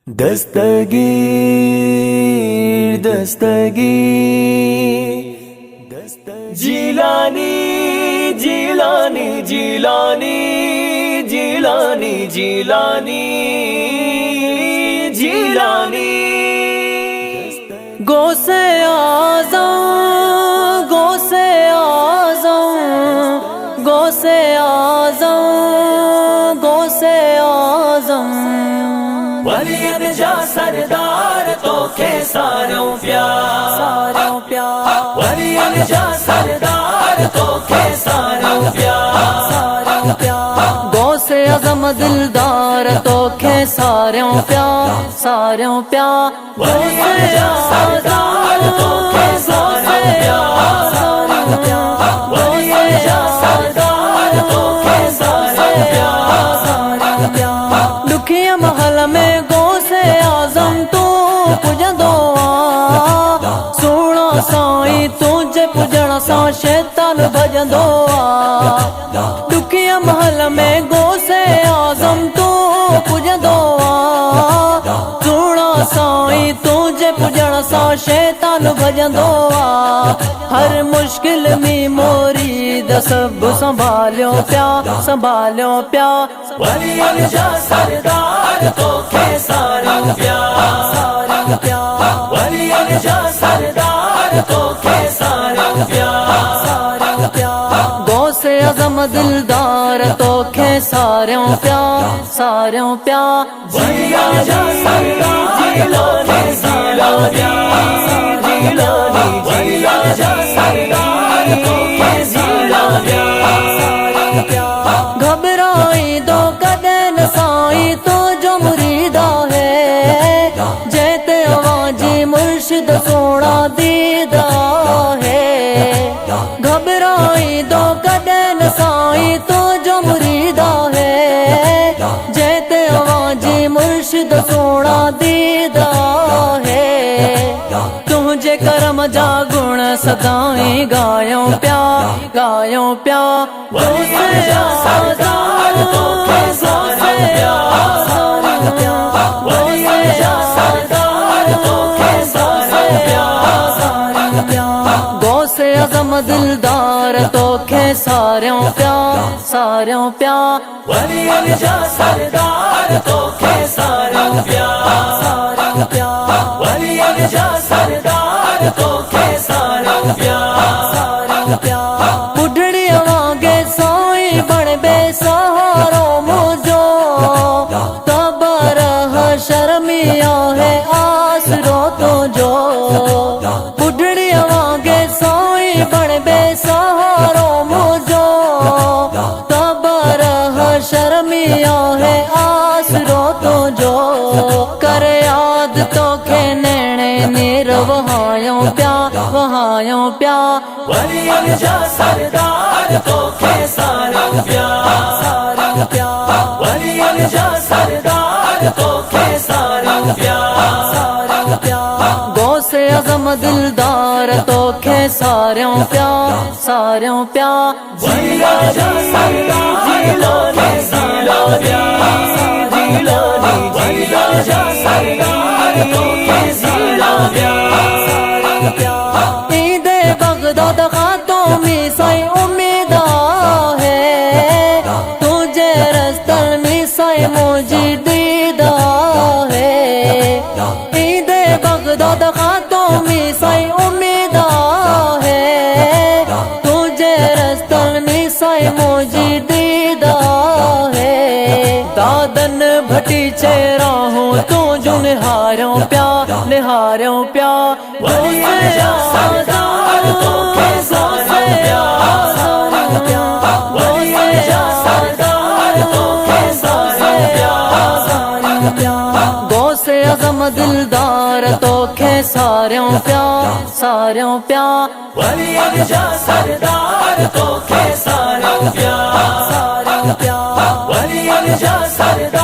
दस्तगीर दस्तगीर जिलानी जिलानी जिलानी जिलानी जिलानी जिलानी गौसे आज़म गौसे आज़म गौसे आज़म गौसे आज़म वलियन जा सरदार तो के सारों प्यार वलियन जा सरदार तो के सारों प्यार गौसे आज़म दिलदार तो के सारों प्यार वलियन जा सरदार तो के सारों प्यार वलियन जा सरदार तो के सारों प्यार दुखिया महल में गौसे आज़म तू पुजंदो सोना साईं तुझे पुजण सां शैतान भजंदो दुखिया महल में गौसे आज़म तू पुजंदो सोना साईं तुझे पुजण सां शैतान भजंदो हर मुश्किल में मुरीद सब संभालियो पिया वलियन जा सरदार तो के सारों प्यार वलियन जा सरदार तो के सारों प्यार गौसे आज़म दिलदार तो के सारों प्यार वलियन जा सरदार जिलानी जिलानी जिलानी वलियन जा सरदार तो के सारों प्यार घबराई दो कदन साईं तो जो मुरीदा है जैते आवाजी मुर्शिद सोना दीदा है घबराई दो कदन साईं तो जो मुरीदा है जैते आवाजी मुर्शिद सोना दीदा है तुझे करम जा गुण सदाई गायों प्या गौसे आज़म तो के सारों प्यार वलियन जा सरदार तो के सारों प्यार गौसे आज़म दिलदार तो के सारों प्यार वलियन जा सरदार तो के सारों प्यार वलियन जा सरदार तो के सारों प्यार बुढ़ड़ी आवांगे साईं बण बेसहारो मुझो तबर शर्मिया है आसरो तो जो बुढ़ड़ी आवांगे साईं बण बेसहारो मुझो तबर शर्मिया है आसरो तो जो कर याद तो के नैणे नीर वहायों प्या वलियन जा सरदार तो के सारों प्यार वलियन जा सरदार तो के सारों प्यार गौसे आज़म दिलदार तो के सारों प्यार वलियन जा सरदार जिलानी जिलानी वलियन जा सरदार तो के सारों प्यार ईदे बगदाद खातों में साईं उम्मीदा है तुझे रस्तल में साईं मुझे दीदा है ईदे बगदाद खातों में साईं उम्मीदा है तुझे रस्तल में साईं मुझे दीदा है दादन भटी चेहरा हूँ तू जो निहारों प्या वलियन जा सरदार तो के सारों प्यार वलियन जा सरदार तो के सारों प्यार गौसे आज़म दिलदार तो के सारों प्यार वलियन जा सरदार तो के सारों प्यार वलियन जा सरदार